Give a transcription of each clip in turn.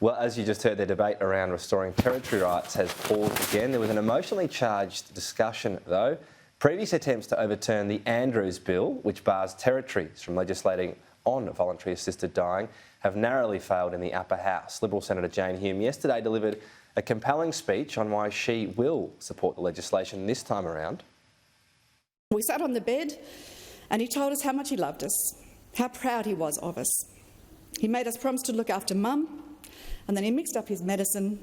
Well, as you just heard, the debate around restoring territory rights has paused again. There was an emotionally charged discussion, though. Previous attempts to overturn the Andrews Bill, which bars territories from legislating on voluntary assisted dying, have narrowly failed in the upper house. Liberal Senator Jane Hume yesterday delivered a compelling speech on why she will support the legislation this time around. We sat on the bed and he told us how much he loved us, how proud he was of us. He made us promise to look after Mum, and then he mixed up his medicine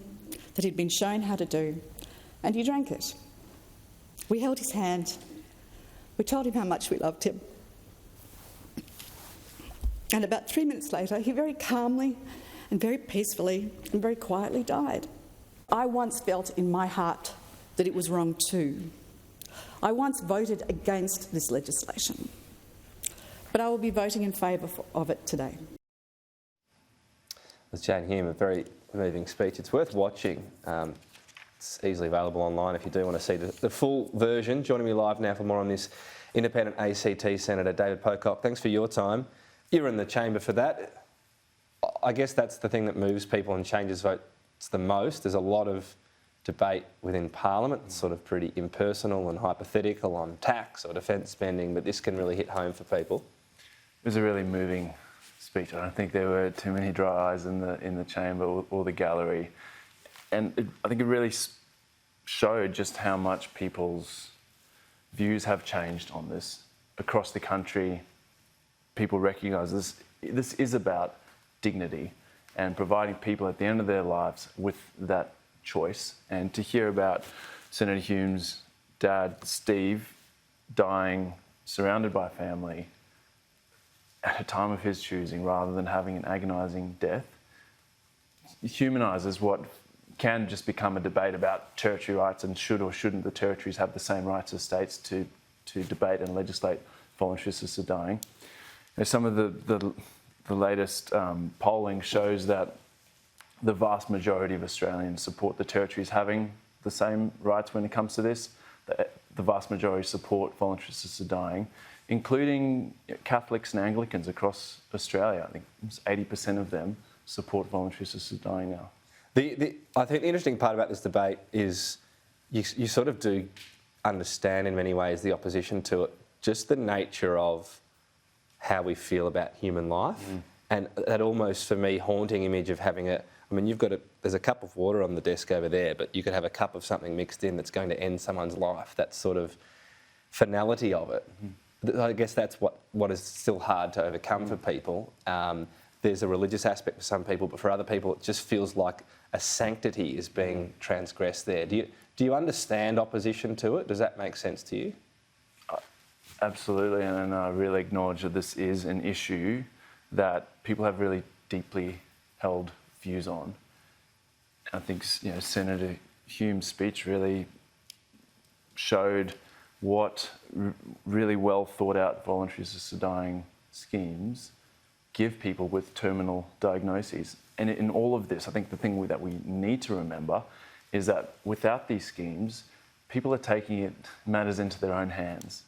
that he'd been shown how to do, and he drank it. We held his hand. We told him how much we loved him. And about 3 minutes later, he very calmly and very peacefully and very quietly died. I once felt in my heart that it was wrong too. I once voted against this legislation, but I will be voting in favour of it today. With Jane Hume, a very moving speech. It's worth watching. It's easily available online if you do want to see the full version. Joining me live now for more on this, independent ACT Senator David Pocock. Thanks for your time. You're in the chamber for that. I guess that's the thing that moves people and changes votes the most. There's a lot of debate within Parliament. It's sort of pretty impersonal and hypothetical on tax or defence spending, but this can really hit home for people. It was a really moving speech. I don't think there were too many dry eyes in the chamber or the gallery, and I think it really showed just how much people's views have changed on this across the country. People recognise this is about dignity and providing people at the end of their lives with that choice. And to hear about Senator Hume's dad, Steve, dying surrounded by family at a time of his choosing rather than having an agonising death, humanises what can just become a debate about territory rights and should or shouldn't the territories have the same rights as states to debate and legislate voluntary assisted dying. And some of the latest polling shows that the vast majority of Australians support the territories having the same rights when it comes to this. The vast majority support voluntary assisted dying, including Catholics and Anglicans across Australia. I think 80% of them support voluntary assisted dying now. I think the interesting part about this debate is you sort of do understand in many ways the opposition to it, just the nature of how we feel about human life. And that almost, for me, haunting image of having there's a cup of water on the desk over there, but you could have a cup of something mixed in that's going to end someone's life. That sort of finality of it. I guess that's what is still hard to overcome for people. There's a religious aspect for some people, but for other people it just feels like a sanctity is being transgressed there. Do you understand opposition to it? Does that make sense to you? Absolutely, and I really acknowledge that this is an issue that people have really deeply held views on. I think Senator Hume's speech really showed what really well thought out voluntary assisted dying schemes give people with terminal diagnoses. And in all of this, I think the thing that we need to remember is that without these schemes, people are taking matters into their own hands.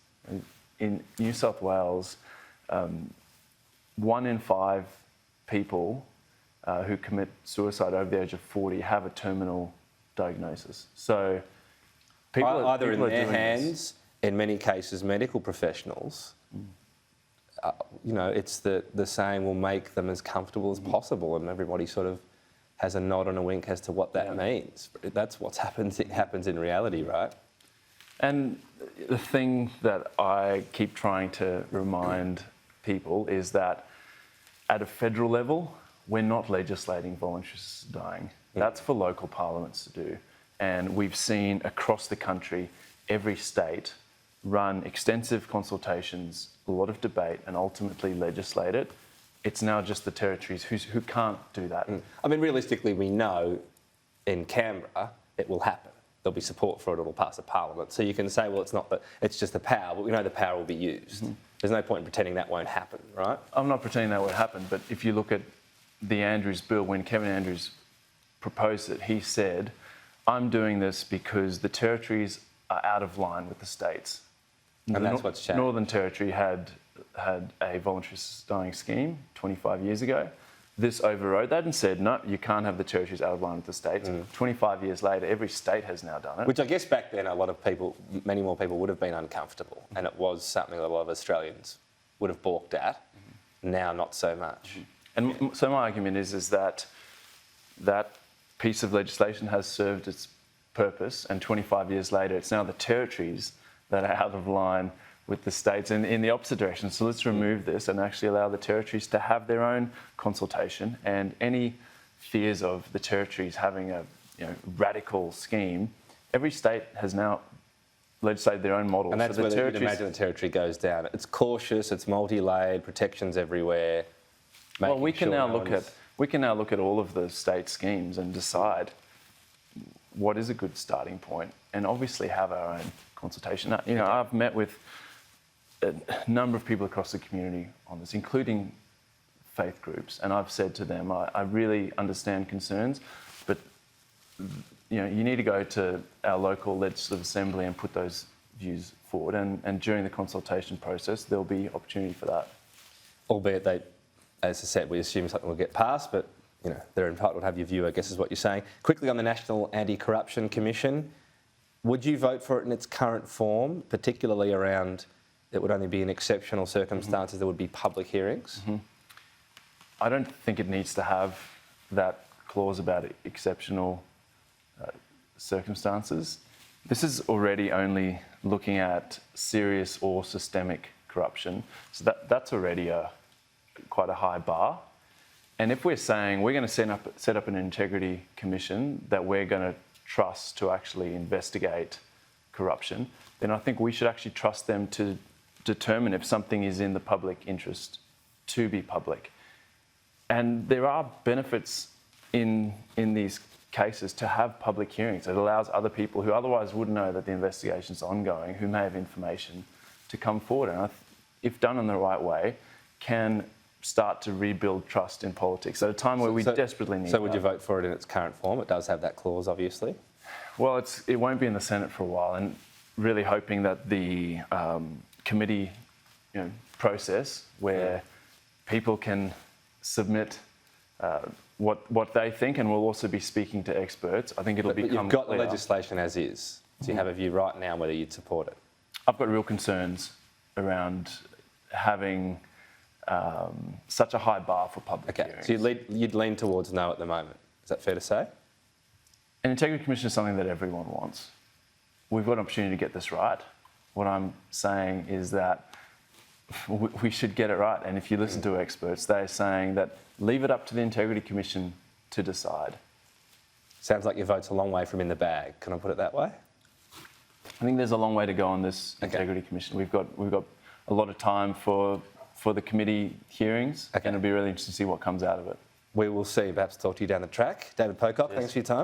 In New South Wales, 1 in 5 people who commit suicide over the age of 40 have a terminal diagnosis. So people either in their hands, in many cases medical professionals, it's the saying will make them as comfortable as possible, and everybody sort of has a nod and a wink as to what that means. That's what happens. It happens in reality, right? And the thing that I keep trying to remind people is that at a federal level, we're not legislating voluntary assisted dying. That's for local parliaments to do. And we've seen across the country, every state run extensive consultations, a lot of debate, and ultimately legislate it. It's now just the territories who can't do that. I mean, realistically, we know in Canberra it will happen. There'll be support for it, it'll pass a parliament. So you can say, well, it's just the power, but we know the power will be used. There's no point in pretending that won't happen, right? I'm not pretending that won't happen, but if you look at the Andrews bill, when Kevin Andrews proposed it, he said, I'm doing this because the territories are out of line with the states. And that's what's changed. Northern Territory had a voluntary assisted dying scheme 25 years ago. this overrode that and said, no, you can't have the territories out of line with the states. 25 years later, every state has now done it. Which I guess back then a lot of people, many more people would have been uncomfortable, and it was something that a lot of Australians would have balked at. Now, not so much. And so my argument is that that piece of legislation has served its purpose, and 25 years later, it's now the territories that are out of line with the states and in the opposite direction. So let's remove this and actually allow the territories to have their own consultation, and any fears of the territories having a radical scheme, every state has now legislated their own model. And that's so where you'd imagine the territory goes down. It's cautious, it's multi-layered, protections everywhere. Well, we can now look at all of the state schemes and decide what is a good starting point, and obviously have our own consultation. I've met with a number of people across the community on this, including faith groups, and I've said to them, I really understand concerns, but you need to go to our local legislative assembly and put those views forward, and during the consultation process, there'll be opportunity for that. Albeit they, as I said, we assume something will get passed, but they're entitled to have your view, I guess is what you're saying. Quickly on the National Anti-Corruption Commission, would you vote for it in its current form, particularly around it would only be in exceptional circumstances there would be public hearings? I don't think it needs to have that clause about exceptional circumstances. This is already only looking at serious or systemic corruption, so that's already quite a high bar. And if we're saying we're going to set up an integrity commission that we're going to trust to actually investigate corruption, then I think we should actually trust them to determine if something is in the public interest to be public. And there are benefits in these cases to have public hearings. It allows other people who otherwise wouldn't know that the investigation's ongoing, who may have information, to come forward, and if done in the right way, can start to rebuild trust in politics at a time where we desperately need. So would you vote for it in its current form? It does have that clause, obviously. Well, it won't be in the Senate for a while, and really hoping that the committee process where people can submit what they think, and we'll also be speaking to experts. I think it'll become But you've got clear. the legislation as is. So you have a view right now whether you'd support it. I've got real concerns around having such a high bar for public hearings. So you'd lean towards no at the moment. Is that fair to say? An integrity commission is something that everyone wants. We've got an opportunity to get this right. What I'm saying is that we should get it right. And if you listen to experts, they're saying that leave it up to the integrity commission to decide. Sounds like your vote's a long way from in the bag. Can I put it that way? I think there's a long way to go on this integrity commission. We've got a lot of time for the committee hearings, and it'll be really interesting to see what comes out of it. We will see. Perhaps talk to you down the track. David Pocock, thanks for your time.